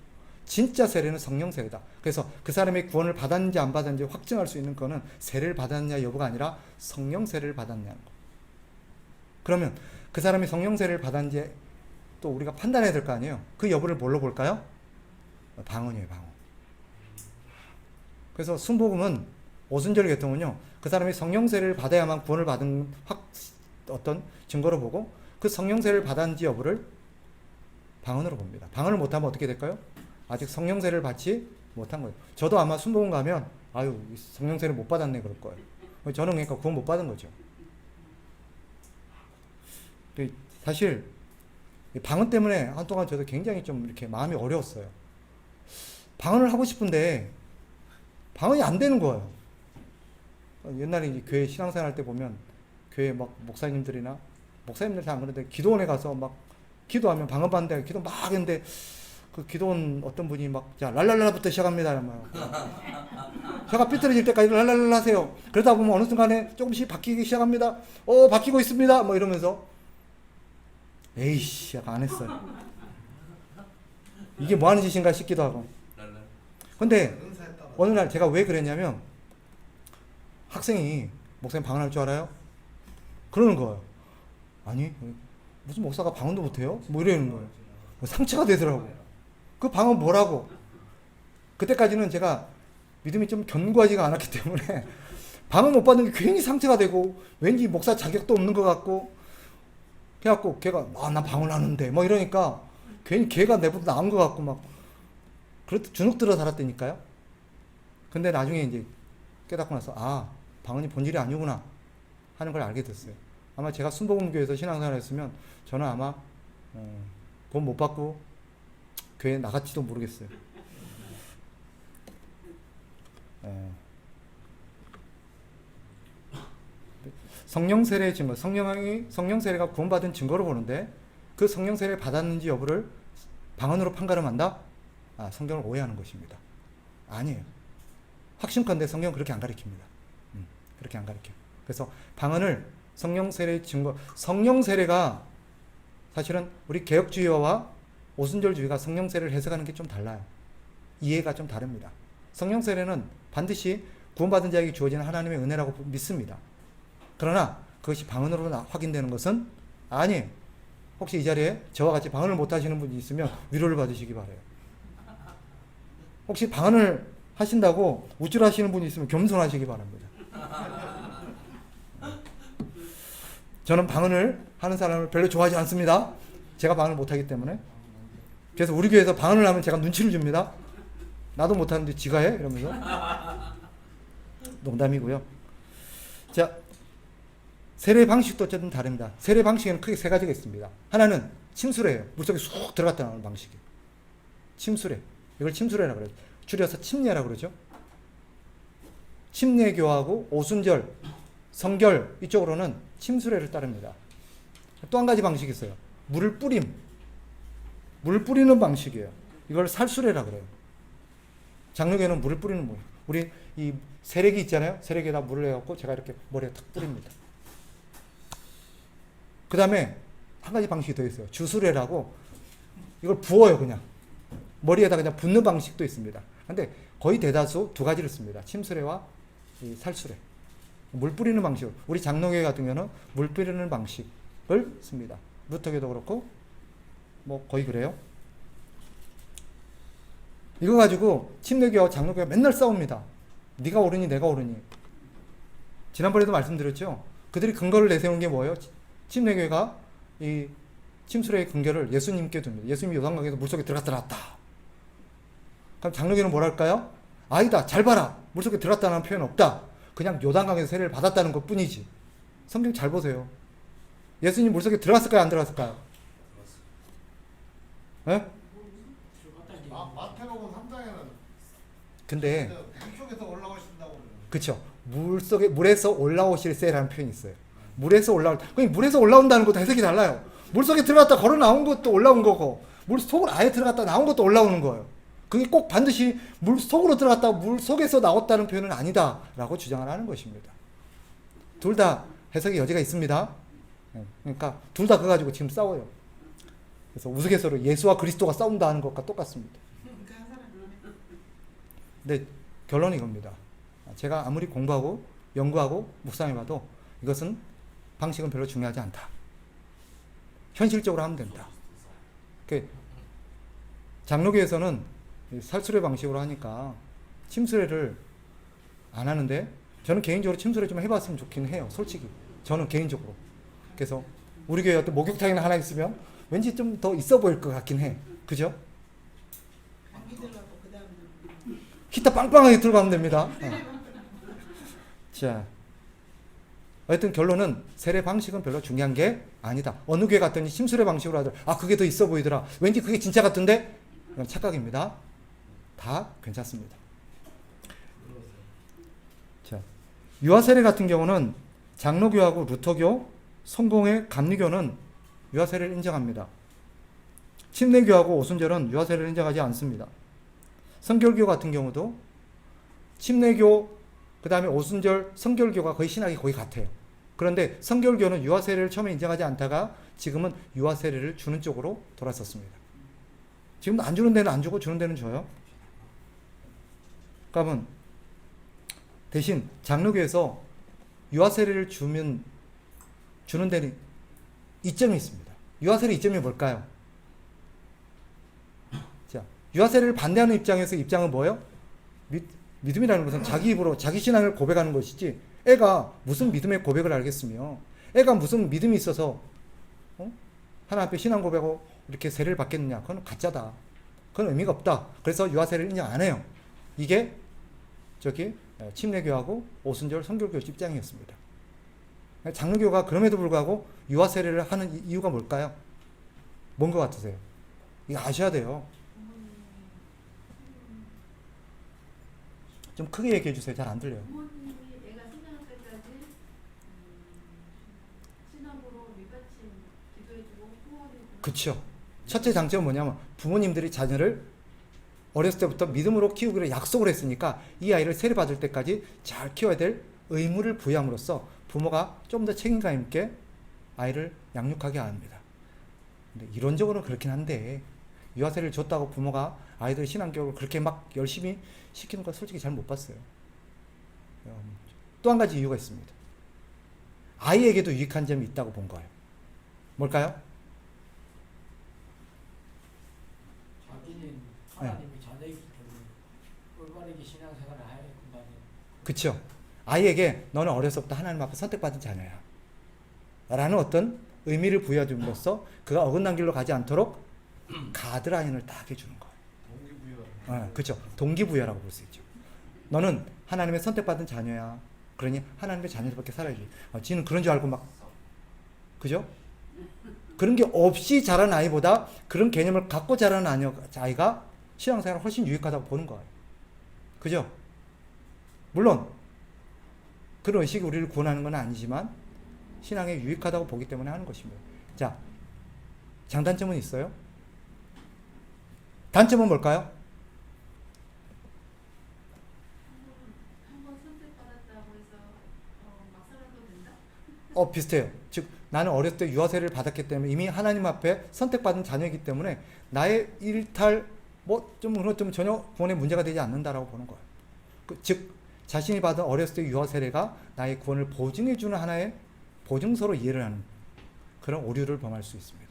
진짜 세례는 성령 세례다. 그래서 그 사람이 구원을 받았는지 안 받았는지 확증할 수 있는 거는 세례를 받았느냐 여부가 아니라 성령 세례를 받았냐는 거. 그러면 그 사람이 성령 세례를 받았는지 또 우리가 판단해야 될 거 아니에요. 그 여부를 뭘로 볼까요? 방언이에요, 방언. 그래서 순복음은 오순절 계통은요, 그 사람이 성령 세례를 받아야만 구원을 받은 어떤 증거로 보고 그 성령 세례를 받았는지 여부를 방언으로 봅니다. 방언을 못하면 어떻게 될까요? 아직 성령 세례를 받지 못한 거예요. 저도 아마 순복음 가면 아유 성령 세례 못 받았네 그럴 거예요. 저는 그러니까 구원 못 받은 거죠. 사실 방언 때문에 한동안 저도 굉장히 좀 이렇게 마음이 어려웠어요. 방언을 하고 싶은데 방언이 안 되는 거예요. 옛날에 이제 교회 신앙생활 할 때 보면 교회 막 목사님들이나 목사님들 잘 안 그러는데 기도원에 가서 막 기도하면 방언 받는데 기도 막 했는데 그 기도원 어떤 분이 막 자 랄랄라부터 시작합니다. 제가 삐뚤어질 때까지 랄랄라 하세요. 그러다 보면 어느 순간에 조금씩 바뀌기 시작합니다. 바뀌고 있습니다. 뭐 이러면서 에이씨 약간 안 했어요. 이게 뭐 하는 짓인가 싶기도 하고. 근데 어느 날 제가 왜 그랬냐면 학생이 목사님 방언할 줄 알아요? 그러는 거예요. 아니 무슨 목사가 방언도 못해요? 뭐 이러는 거예요. 상처가 되더라고. 그 방언 뭐라고? 그때까지는 제가 믿음이 좀 견고하지가 않았기 때문에 방언 못 받는 게 괜히 상처가 되고 왠지 목사 자격도 없는 것 같고 그래갖고 걔가 나 방언하는데 뭐 이러니까 괜히 걔가 내보다 나은 것 같고 막 그렇게 주눅 들어 살았다니까요. 근데 나중에 이제 깨닫고 나서 방언이 본질이 아니구나 하는 걸 알게 됐어요. 아마 제가 순복음교회에서 신앙생활 했으면 저는 아마 구원 못 받고 교회 나갔지도 모르겠어요. 성령 세례의 증거, 성령 세례가 구원받은 증거로 보는데 그 성령 세례를 받았는지 여부를 방언으로 판가름한다? 성경을 오해하는 것입니다. 아니에요. 확신컨대 성경은 그렇게 안 가르칩니다. 그렇게 안 가르쳐요. 그래서 방언을 성령 세례의 증거, 성령 세례가 사실은 우리 개혁주의와 오순절주의가 성령 세례를 해석하는 게 좀 달라요. 이해가 좀 다릅니다. 성령 세례는 반드시 구원받은 자에게 주어지는 하나님의 은혜라고 믿습니다. 그러나 그것이 방언으로 확인되는 것은 아니에요. 혹시 이 자리에 저와 같이 방언을 못 하시는 분이 있으면 위로를 받으시기 바라요. 혹시 방언을 하신다고 우쭐하시는 분이 있으면 겸손하시기 바랍니다. 저는 방언을 하는 사람을 별로 좋아하지 않습니다. 제가 방언을 못하기 때문에. 그래서 우리 교회에서 방언을 하면 제가 눈치를 줍니다. 나도 못하는데 지가 해? 이러면서. 농담이고요. 자, 세례 방식도 어쨌든 다릅니다. 세례 방식에는 크게 세 가지가 있습니다. 하나는 침수례예요. 물속에 쑥 들어갔다 나오는 방식이에요. 침수례. 이걸 침수례라고 그러죠. 줄여서 침례라고 그러죠. 침례교하고 오순절, 성결 이쪽으로는 침수례를 따릅니다. 또 한 가지 방식이 있어요. 물을 뿌리는 방식이에요. 이걸 살수례라고 그래요. 장로교는 물을 뿌리는 거예요. 우리 이 세례기 있잖아요. 세례기에다 물을 해갖고 제가 이렇게 머리에 탁 뿌립니다. 그 다음에 한 가지 방식이 더 있어요. 주수례라고 이걸 부어요. 그냥 머리에다 그냥 붓는 방식도 있습니다. 근데 거의 대다수 두 가지를 씁니다. 침수례와 이 살수례. 물 뿌리는 방식. 우리 장로교회 같은 경우는 물 뿌리는 방식을 씁니다. 루터교도 그렇고 뭐 거의 그래요. 이거 가지고 침례교와 장로교가 맨날 싸웁니다. 네가 옳으니 내가 옳으니. 지난번에도 말씀드렸죠. 그들이 근거를 내세운 게 뭐예요? 침례교회가 이 침수례의 근거를 예수님께 둡니다. 예수님이 요단강에서 물속에 들어갔다 나왔다. 그럼 장로교는 뭐랄까요? 아니다. 잘 봐라. 물속에 들어갔다는 표현 없다. 그냥 요단강에서 세례를 받았다는 것 뿐이지. 성경 잘 보세요. 예수님 물속에 들어갔을까요? 안 들어갔을까요? 예? 마태복음 3장에는 근데 물속에서 올라오신다고 그래요. 그쵸. 물에서 올라오실세라는 표현이 있어요. 물에서 올라올 때. 그러니까 물에서 올라온다는 것도 해석이 달라요. 물속에 들어갔다 걸어 나온 것도 올라온 거고, 물 속으로 아예 들어갔다 나온 것도 올라오는 거예요. 그게 꼭 반드시 물 속으로 들어갔다 물 속에서 나왔다는 표현은 아니다라고 주장을 하는 것입니다. 둘 다 해석의 여지가 있습니다. 그러니까 둘 다 그거 가지고 지금 싸워요. 그래서 우스갯소리로 예수와 그리스도가 싸운다는 것과 똑같습니다. 그러니까 한 사람은 근데 결론이 이겁니다. 제가 아무리 공부하고 연구하고 묵상해봐도 이것은 방식은 별로 중요하지 않다. 현실적으로 하면 된다. 장로교에서는 살수레 방식으로 하니까 침수레를 안 하는데, 저는 개인적으로 침수레 좀 해봤으면 좋긴 해요. 솔직히 저는 개인적으로. 그래서 우리 교회 어떤 목욕탕이나 하나 있으면 왠지 좀 더 있어 보일 것 같긴 해. 그죠? 감기 들어가고 그 다음에 히터 빵빵하게 들고 가면 됩니다. 자, 하여튼 결론은 세례 방식은 별로 중요한 게 아니다. 어느 교회 갔더니 침수례 방식으로 하더라. 아, 그게 더 있어 보이더라. 왠지 그게 진짜 같은데? 이건 착각입니다. 다 괜찮습니다. 자, 유아세례 같은 경우는 장로교하고 루터교, 성공회, 감리교는 유아세례를 인정합니다. 침례교하고 오순절은 유아세례를 인정하지 않습니다. 성결교 같은 경우도 침례교, 그 다음에 오순절, 성결교가 거의 신학이 거의 같아요. 그런데 성결교는 유아세례를 처음에 인정하지 않다가 지금은 유아세례를 주는 쪽으로 돌아섰습니다. 지금도 안 주는 데는 안 주고 주는 데는 줘요. 그러면 대신 장로교에서 유아세례를 주는 데는 이점이 있습니다. 유아세례 이점이 뭘까요? 자, 유아세례를 반대하는 입장은 뭐예요? 믿음이라는 것은 자기 입으로 자기 신앙을 고백하는 것이지, 애가 무슨 믿음의 고백을 알겠으며, 애가 무슨 믿음이 있어서 하나님 앞에 신앙 고백하고 이렇게 세례를 받겠느냐? 그건 가짜다. 그건 의미가 없다. 그래서 유아세례를 인정 안 해요. 이게 침례교하고 오순절 성결교 입장이었습니다. 장로교가 그럼에도 불구하고 유아세례를 하는 이유가 뭘까요? 뭔 것 같으세요? 이거 아셔야 돼요. 좀 크게 얘기해 주세요. 잘 안 들려요. 부모님이 애가 신앙할 때까지 신앙으로 밑받침 기도해주고 후원해주고. 그렇죠. 첫째 장점은 뭐냐면 부모님들이 자녀를 어렸을 때부터 믿음으로 키우기로 약속을 했으니까 이 아이를 세례 받을 때까지 잘 키워야 될 의무를 부여함으로써 부모가 좀 더 책임감 있게 아이를 양육하게 합니다. 근데 이론적으로는 그렇긴 한데, 유아세례를 줬다고 부모가 아이들 신앙교육을 그렇게 막 열심히 시키는 거 솔직히 잘 못 봤어요. 또 한 가지 이유가 있습니다. 아이에게도 유익한 점이 있다고 본 거예요. 뭘까요? 자기는 하나님이 자녀이기 때문에 올바르게 신앙생활을 하야겠구만. 그쵸? 아이에게 너는 어려서부터 하나님 앞에 선택받은 자녀야 라는 어떤 의미를 부여줌으로써 그가 어긋난 길로 가지 않도록 가드라인을 딱 해주는 거예요. 동기부여. 그렇죠. 동기부여라고 볼 수 있죠. 너는 하나님의 선택받은 자녀야. 그러니 하나님의 자녀들밖에 살아야지. 지는 그런 줄 알고 막, 그죠? 그런 게 없이 자란 아이보다 그런 개념을 갖고 자란 아이가 신앙생활 훨씬 유익하다고 보는 거예요. 그죠? 물론 그런 의식이 우리를 구원하는 건 아니지만 신앙에 유익하다고 보기 때문에 하는 것입니다. 자, 장단점은 있어요? 단점은 뭘까요? 한번 선택받았다고 해서 막 살아도 된다? 비슷해요. 즉 나는 어렸을 때 유아세례를 받았기 때문에 이미 하나님 앞에 선택받은 자녀이기 때문에 나의 일탈 좀 전혀 구원에 문제가 되지 않는다라고 보는 거예요. 즉 자신이 받은 어렸을 때 유아세례가 나의 구원을 보증해주는 하나의 보증서로 이해를 하는 그런 오류를 범할 수 있습니다.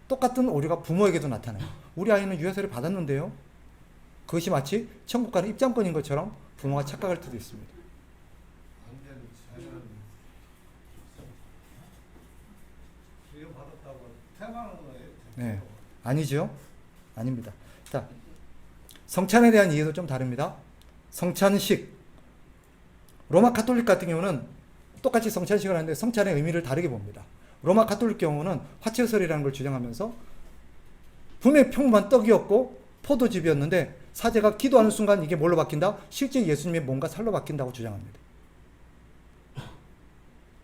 똑같은 오류가 부모에게도 나타나요. 우리 아이는 유아세례를 받았는데요. 그것이 마치 천국 가는 입장권인 것처럼 부모가 착각할 때도 있습니다. 완전 자녀는 부여받았다고 태어나는 거예요. 네, 아니죠. 아닙니다. 자, 성찬에 대한 이해도 좀 다릅니다. 성찬식. 로마 가톨릭 같은 경우는 똑같이 성찬식을 하는데 성찬의 의미를 다르게 봅니다. 로마 가톨릭 경우는 화채설이라는 걸 주장하면서 분명히 평범한 떡이었고 포도즙이었는데 사제가 기도하는 순간 이게 뭘로 바뀐다? 실제 예수님의 몸과 살로 바뀐다고 주장합니다.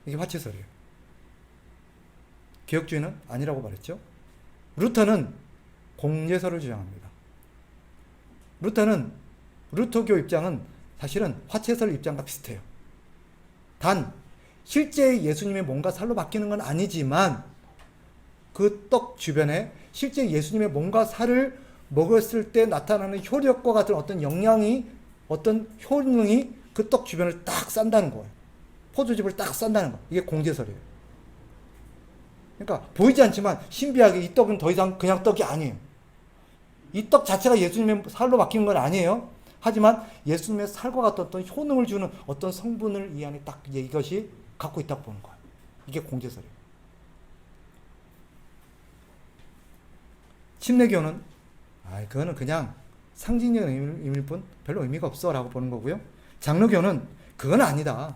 이게 화채설이에요. 개혁주의는 아니라고 말했죠. 루터는 공예설을 주장합니다. 루터교 입장은 사실은 화채설 입장과 비슷해요. 단 실제 예수님의 몸과 살로 바뀌는 건 아니지만 그 떡 주변에 실제 예수님의 몸과 살을 먹었을 때 나타나는 효력과 같은 어떤 영향이, 어떤 효능이 그 떡 주변을 딱 싼다는 거예요. 포도즙을 딱 싼다는 거. 이게 공제설이에요. 그러니까 보이지 않지만 신비하게 이 떡은 더 이상 그냥 떡이 아니에요. 이 떡 자체가 예수님의 살로 바뀌는 건 아니에요. 하지만 예수님의 살과 같은 어떤 효능을 주는 어떤 성분을 이 안에 딱 이것이 갖고 있다고 보는 거예요. 이게 공제설이에요. 침례교는 그거는 그냥 상징적인 의미일 뿐 별로 의미가 없어 라고 보는 거고요. 장로교는 그건 아니다.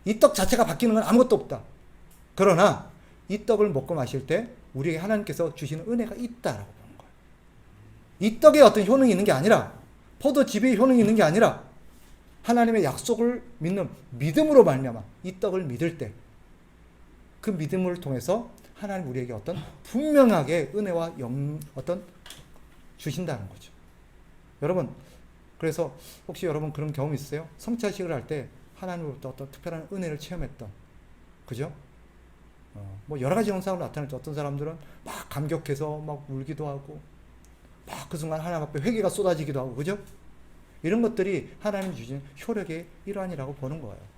이 떡 자체가 바뀌는 건 아무것도 없다. 그러나 이 떡을 먹고 마실 때 우리에게 하나님께서 주시는 은혜가 있다라고 보는 거예요. 이 떡에 어떤 효능이 있는 게 아니라, 포도즙의 효능이 있는 게 아니라 하나님의 약속을 믿는 믿음으로 말미암아 이 떡을 믿을 때 그 믿음을 통해서 하나님 우리에게 어떤 분명하게 은혜와 어떤 주신다는 거죠. 여러분, 그래서 혹시 여러분 그런 경험 있으세요? 성찬식을 할 때 하나님으로부터 어떤 특별한 은혜를 체험했던, 그죠? 뭐 여러 가지 현상으로 나타났죠. 어떤 사람들은 막 감격해서 막 울기도 하고, 막 그 순간 하나님 앞에 회개가 쏟아지기도 하고, 그죠? 이런 것들이 하나님 주신 효력의 일환이라고 보는 거예요.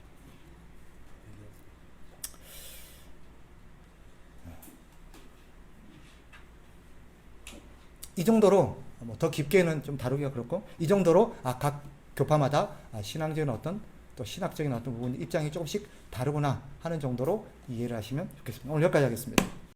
이 정도로, 뭐 더 깊게는 좀 다루기가 그렇고, 이 정도로 각 교파마다 신앙적인 어떤 또 신학적인 어떤 부분 입장이 조금씩 다르구나 하는 정도로 이해를 하시면 좋겠습니다. 오늘 여기까지 하겠습니다.